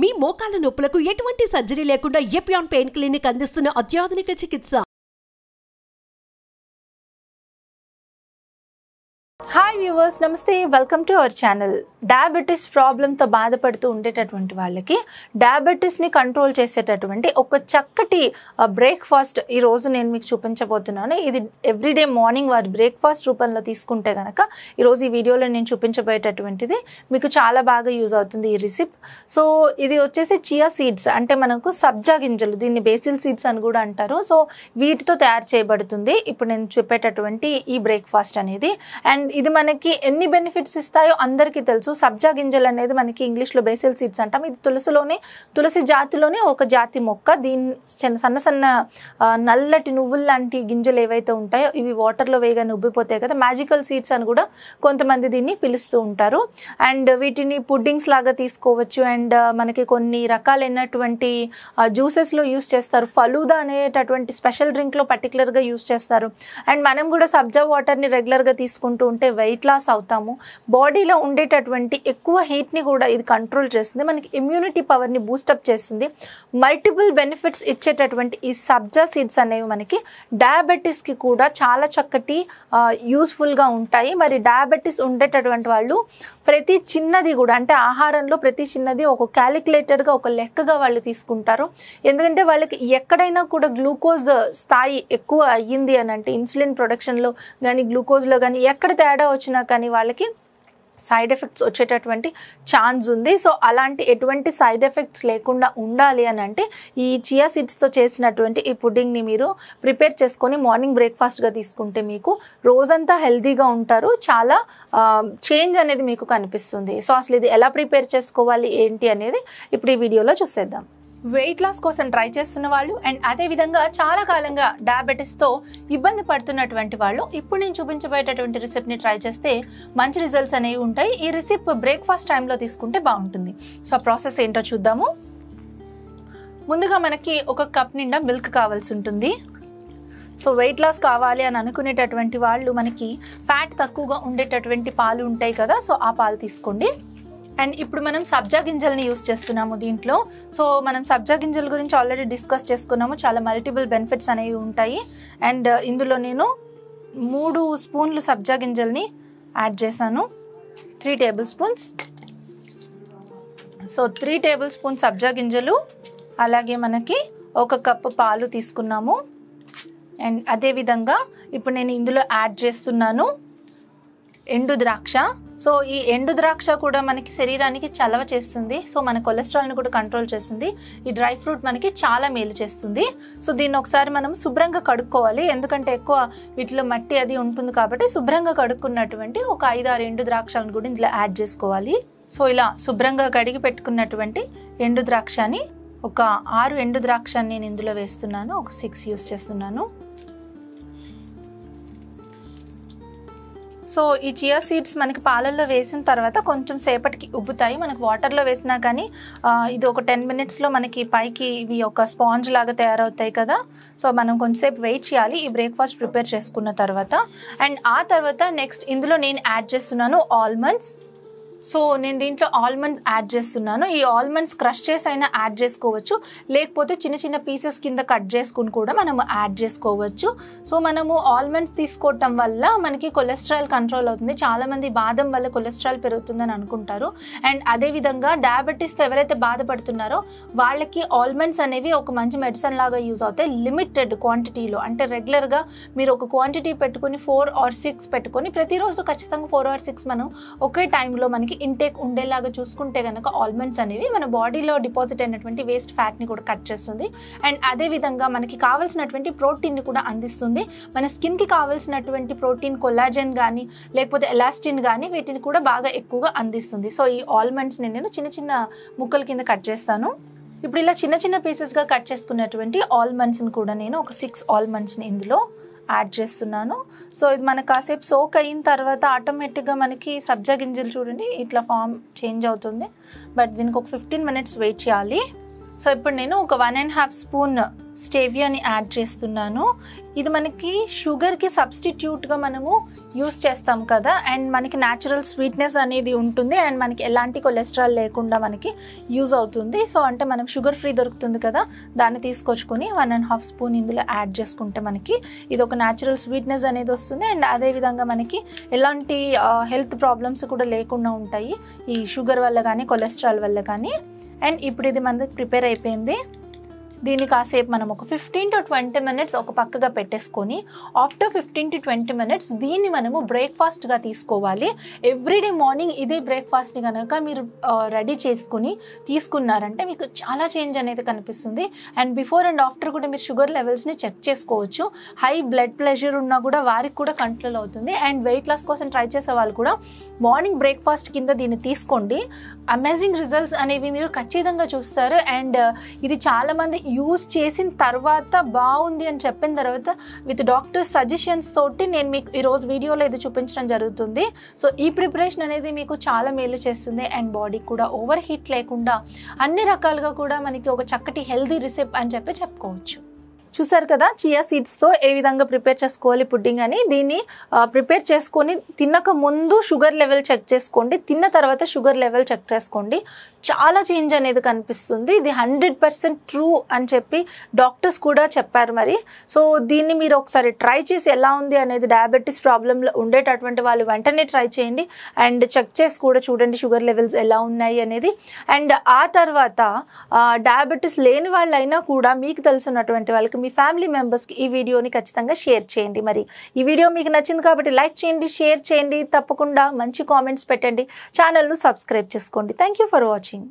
మీ మోకాల నొప్పులకు ఎటువంటి సర్జరీ లేకుండా ఎపియాన్ పెయిన్ క్లినిక్ అందిస్తున్న అత్యాధునిక చికిత్స. Hi viewers, namaste, welcome to our channel. Diabetes ప్రాబ్లంతో బాధపడుతూ ఉండేటటువంటి వాళ్ళకి డయాబెటీస్ని కంట్రోల్ చేసేటటువంటి ఒక చక్కటి బ్రేక్ఫాస్ట్ ఈరోజు నేను మీకు చూపించబోతున్నాను. ఇది ఎవ్రీడే మార్నింగ్ వారి బ్రేక్ఫాస్ట్ రూపంలో తీసుకుంటే కనుక ఈరోజు ఈ వీడియోలో నేను చూపించబోయేటటువంటిది మీకు చాలా బాగా యూజ్ అవుతుంది ఈ రెసిపీ. సో ఇది వచ్చేసి చియా సీడ్స్, అంటే మనకు సబ్జా గింజలు, దీన్ని బేసిల్ సీడ్స్ అని కూడా అంటారు. సో వీటితో తయారు చేయబడుతుంది ఇప్పుడు నేను చెప్పేటటువంటి ఈ బ్రేక్ఫాస్ట్ అనేది. అండ్ ఇది మనకి ఎన్ని బెనిఫిట్స్ ఇస్తాయో అందరికీ తెలుసు. సబ్జా గింజలు అనేది మనకి ఇంగ్లీష్లో బేసిల్ సీడ్స్ అంటాం. ఇది తులసి జాతిలోనే ఒక జాతి మొక్క. దీని సన్న సన్న నల్లటి నువ్వులు లాంటి గింజలు ఏవైతే ఉంటాయో ఇవి వాటర్లో వేయగానే ఉబ్బిపోతాయి కదా, మ్యాజికల్ సీడ్స్ అని కూడా కొంతమంది దీన్ని పిలుస్తూ ఉంటారు. అండ్ వీటిని పుడ్డింగ్స్ లాగా తీసుకోవచ్చు. అండ్ మనకి కొన్ని రకాలైనటువంటి జ్యూసెస్లో యూస్ చేస్తారు. ఫలూదా అనేటటువంటి స్పెషల్ డ్రింక్లో పర్టికులర్గా యూస్ చేస్తారు. అండ్ మనం కూడా సబ్జా వాటర్ని రెగ్యులర్గా తీసుకుంటూ ఉంటే వెయిట్ లాస్ అవుతాము. బాడీలో ఉండేటటువంటి ఎక్కువ హీట్ని కూడా ఇది కంట్రోల్ చేస్తుంది. మనకి ఇమ్యూనిటీ పవర్ని బూస్టప్ చేస్తుంది. మల్టిపుల్ బెనిఫిట్స్ ఇచ్చేటటువంటి ఈ సబ్జా సీడ్స్ అనేవి మనకి డయాబెటీస్కి కూడా చాలా చక్కటి యూస్ఫుల్గా ఉంటాయి. మరి డయాబెటీస్ ఉండేటటువంటి వాళ్ళు ప్రతి చిన్నది కూడా, అంటే ఆహారంలో ప్రతి చిన్నది ఒక క్యాలిక్యులేటెడ్గా, ఒక లెక్కగా వాళ్ళు తీసుకుంటారు. ఎందుకంటే వాళ్ళకి ఎక్కడైనా కూడా గ్లూకోజ్ స్థాయి ఎక్కువ అయ్యింది అని అంటే ఇన్సులిన్ ప్రొడక్షన్లో కానీ గ్లూకోజ్లో కానీ ఎక్కడ తేడా వచ్చినా కానీ వాళ్ళకి సైడ్ ఎఫెక్ట్స్ వచ్చేటటువంటి ఛాన్స్ ఉంది. సో అలాంటి ఎటువంటి సైడ్ ఎఫెక్ట్స్ లేకుండా ఉండాలి అని అంటే ఈ చియా సీడ్స్తో చేసినటువంటి ఈ పుడ్డింగ్ని మీరు ప్రిపేర్ చేసుకొని మార్నింగ్ బ్రేక్ఫాస్ట్గా తీసుకుంటే మీకు రోజంతా హెల్తీగా ఉంటారు. చాలా చేంజ్ అనేది మీకు కనిపిస్తుంది. సో అసలు ఇది ఎలా ప్రిపేర్ చేసుకోవాలి ఏంటి అనేది ఇప్పుడు ఈ వీడియోలో చూసేద్దాం. వెయిట్ లాస్ కోసం ట్రై చేస్తున్న వాళ్ళు అండ్ అదేవిధంగా చాలా కాలంగా డయాబెటీస్తో ఇబ్బంది పడుతున్నటువంటి వాళ్ళు ఇప్పుడు నేను చూపించబోయేటటువంటి రెసిపీని ట్రై చేస్తే మంచి రిజల్ట్స్ అనేవి ఉంటాయి. ఈ రెసిపీ బ్రేక్ఫాస్ట్ టైంలో తీసుకుంటే బాగుంటుంది. సో ఆ ప్రాసెస్ ఏంటో చూద్దాము. ముందుగా మనకి ఒక కప్ నిండా మిల్క్ కావాల్సి ఉంటుంది. సో వెయిట్ లాస్ కావాలి అని అనుకునేటటువంటి వాళ్ళు మనకి ఫ్యాట్ తక్కువగా ఉండేటటువంటి పాలు ఉంటాయి కదా, సో ఆ పాలు తీసుకోండి. అండ్ ఇప్పుడు మనం సబ్జా గింజల్ని యూస్ చేస్తున్నాము దీంట్లో. సో మనం సబ్జా గింజల గురించి ఆల్రెడీ డిస్కస్ చేసుకున్నాము. చాలా మల్టిపుల్ బెనిఫిట్స్ అనేవి ఉంటాయి. అండ్ ఇందులో నేను 3 స్పూన్లు సబ్జా గింజల్ని యాడ్ చేశాను. 3 tablespoons. So 3 tablespoon సబ్జా గింజలు, అలాగే మనకి 1 కప్పు పాలు తీసుకున్నాము. అండ్ అదేవిధంగా ఇప్పుడు నేను ఇందులో యాడ్ చేస్తున్నాను ఎండు ద్రాక్ష. సో ఈ ఎండు ద్రాక్ష కూడా మనకి శరీరానికి చలవ చేస్తుంది. సో మన కొలెస్ట్రాల్ని కూడా కంట్రోల్ చేస్తుంది. ఈ డ్రై ఫ్రూట్ మనకి చాలా మేలు చేస్తుంది. సో దీన్ని ఒకసారి మనం శుభ్రంగా కడుక్కోవాలి, ఎందుకంటే ఎక్కువ వీటిలో మట్టి అది ఉంటుంది కాబట్టి శుభ్రంగా కడుక్కున్నటువంటి ఒక 5-6 ఎండు ద్రాక్షలను కూడా ఇందులో యాడ్ చేసుకోవాలి. సో ఇలా శుభ్రంగా కడిగి పెట్టుకున్నటువంటి ఎండు ద్రాక్షని ఒక 6 ఎండు ద్రాక్షని నేను ఇందులో వేస్తున్నాను. ఒక 6 యూస్ చేస్తున్నాను. సో ఈ చియా సీడ్స్ మనకి పాలల్లో వేసిన తర్వాత కొంచెం సేపటికి ఉబ్బుతాయి. మనకు వాటర్లో వేసినా కానీ ఇది ఒక 10 మినిట్స్లో మనకి పైకి ఇవి ఒక స్పాంజ్ లాగా తయారవుతాయి కదా. సో మనం కొంచెంసేపు వెయిట్ చేయాలి ఈ బ్రేక్ఫాస్ట్ ప్రిపేర్ చేసుకున్న తర్వాత. అండ్ ఆ తర్వాత నెక్స్ట్ ఇందులో నేను యాడ్ చేస్తున్నాను ఆల్మండ్స్. సో నేను దీంట్లో ఆల్మండ్స్ యాడ్ చేస్తున్నాను. ఈ ఆల్మండ్స్ క్రష్ చేసి అయినా యాడ్ చేసుకోవచ్చు, లేకపోతే చిన్న చిన్న పీసెస్ కింద కట్ చేసుకుని కూడా మనము యాడ్ చేసుకోవచ్చు. సో మనము ఆల్మండ్స్ తీసుకోవటం వల్ల మనకి కొలెస్ట్రాల్ కంట్రోల్ అవుతుంది. చాలామంది బాదం వల్ల కొలెస్ట్రాల్ పెరుగుతుందని అనుకుంటారు. అండ్ అదేవిధంగా డయాబెటీస్తో ఎవరైతే బాధపడుతున్నారో వాళ్ళకి ఆల్మండ్స్ అనేవి ఒక మంచి మెడిసిన్ లాగా యూజ్ అవుతాయి. లిమిటెడ్ క్వాంటిటీలో, అంటే రెగ్యులర్గా మీరు ఒక క్వాంటిటీ పెట్టుకుని 4 or 6 పెట్టుకొని ప్రతిరోజు ఖచ్చితంగా 4 or 6 మనం ఒకే టైంలో మనకి ఇంటేక్ ఉండేలాగా చూసుకుంటే కనుక ఆల్మండ్స్ అనేవి మన బాడీలో డిపాజిట్ అయినటువంటి వేస్ట్ ఫ్యాట్ని కూడా కట్ చేస్తుంది. అండ్ అదేవిధంగా మనకి కావాల్సినటువంటి ప్రోటీన్ని కూడా అందిస్తుంది. మన స్కిన్కి కావాల్సినటువంటి ప్రోటీన్, కొల్లాజెన్ కానీ లేకపోతే ఎలాస్టిన్ కానీ వీటిని కూడా బాగా ఎక్కువగా అందిస్తుంది. సో ఈ ఆల్మండ్స్ని నేను చిన్న చిన్న ముక్కల కింద కట్ చేస్తాను. ఇప్పుడు ఇలా చిన్న చిన్న పీసెస్గా కట్ చేసుకున్నటువంటి ఆల్మండ్స్ని కూడా నేను ఒక 6 ఆల్మండ్స్ని ఇందులో యాడ్ చేస్తున్నాను. సో ఇది మనకు కాసేపు సోక్ అయిన తర్వాత ఆటోమేటిక్గా మనకి సబ్జా గింజలు చూడండి ఇట్లా ఫామ్ చేంజ్ అవుతుంది. బట్ దీనికి ఒక 15 మినిట్స్ వెయిట్ చేయాలి. సో ఇప్పుడు నేను ఒక 1.5 స్పూన్ స్టేవియాని యాడ్ చేస్తున్నాను. ఇది మనకి షుగర్కి సబ్స్టిట్యూట్గా మనము యూస్ చేస్తాం కదా, అండ్ మనకి న్యాచురల్ స్వీట్నెస్ అనేది ఉంటుంది అండ్ మనకి ఎలాంటి కొలెస్ట్రాల్ లేకుండా మనకి యూజ్ అవుతుంది. సో అంటే మనం షుగర్ ఫ్రీ దొరుకుతుంది కదా, దాన్ని తీసుకొచ్చుకొని 1.5 స్పూన్ ఇందులో యాడ్ చేసుకుంటే మనకి ఇది ఒక న్యాచురల్ స్వీట్నెస్ అనేది వస్తుంది. అండ్ అదేవిధంగా మనకి ఎలాంటి హెల్త్ ప్రాబ్లమ్స్ కూడా లేకుండా ఉంటాయి ఈ షుగర్ వల్ల కానీ కొలెస్ట్రాల్ వల్ల కానీ. అండ్ ఇప్పుడు ఇది మనకి ప్రిపేర్ అయిపోయింది. దీన్ని కాసేపు మనం ఒక 15 to 20 minutes ఒక పక్కగా పెట్టేసుకొని ఆఫ్టర్ 15 to 20 minutes దీన్ని మనము బ్రేక్ఫాస్ట్గా తీసుకోవాలి. ఎవ్రీడే మార్నింగ్ ఇదే బ్రేక్ఫాస్ట్ని కనుక మీరు రెడీ చేసుకుని తీసుకున్నారంటే మీకు చాలా చేంజ్ అనేది కనిపిస్తుంది. అండ్ బిఫోర్ అండ్ ఆఫ్టర్ కూడా మీరు షుగర్ లెవెల్స్ని చెక్ చేసుకోవచ్చు. హై బ్లడ్ ప్రెషర్ ఉన్నా కూడా వారికి కూడా కంట్రోల్ అవుతుంది. అండ్ వెయిట్ లాస్ కోసం ట్రై చేసే వాళ్ళు కూడా మార్నింగ్ బ్రేక్ఫాస్ట్ కింద దీన్ని తీసుకోండి. అమేజింగ్ రిజల్ట్స్ అనేవి మీరు ఖచ్చితంగా చూస్తారు. అండ్ ఇది చాలామంది యూస్ చేసిన తర్వాత బాగుంది అని చెప్పిన తర్వాత విత్ డాక్టర్ సజెషన్స్ తోటి నేను మీకు ఈరోజు వీడియోలో ఇది చూపించడం జరుగుతుంది. సో ఈ ప్రిపరేషన్ అనేది మీకు చాలా మేలు చేస్తుంది అండ్ బాడీ కూడా ఓవర్ హీట్ లేకుండా అన్ని రకాలుగా కూడా మనకి ఒక చక్కటి హెల్దీ రెసిపీ అని చెప్పుకోవచ్చు. చూసారు కదా చియా సీడ్స్తో ఏ విధంగా ప్రిపేర్ చేసుకోవాలి పుడ్డింగ్ అని. దీన్ని ప్రిపేర్ చేసుకొని తినక ముందు షుగర్ లెవెల్ చెక్ చేసుకోండి, తిన్న తర్వాత షుగర్ లెవెల్ చెక్ చేసుకోండి. చాలా చేంజ్ అనేది కనిపిస్తుంది. ఇది 100% ట్రూ అని చెప్పి డాక్టర్స్ కూడా చెప్పారు మరి. సో దీన్ని మీరు ఒకసారి ట్రై చేసి ఎలా ఉంది అనేది డయాబెటీస్ ప్రాబ్లంలో ఉండేటటువంటి వాళ్ళు వెంటనే ట్రై చేయండి అండ్ చెక్ చేసి కూడా చూడండి షుగర్ లెవెల్స్ ఎలా ఉన్నాయి అనేది. అండ్ ఆ తర్వాత డయాబెటీస్ లేని వాళ్ళైనా కూడా మీకు తెలుసున్నటువంటి వాళ్ళకి మీ ఫ్యామిలీ మెంబర్స్కి ఈ వీడియోని ఖచ్చితంగా షేర్ చేయండి. మరి ఈ వీడియో మీకు నచ్చింది కాబట్టి లైక్ చేయండి, షేర్ చేయండి, తప్పకుండా మంచి కామెంట్స్ పెట్టండి, ఛానల్ను సబ్స్క్రైబ్ చేసుకోండి. Thank you for watching.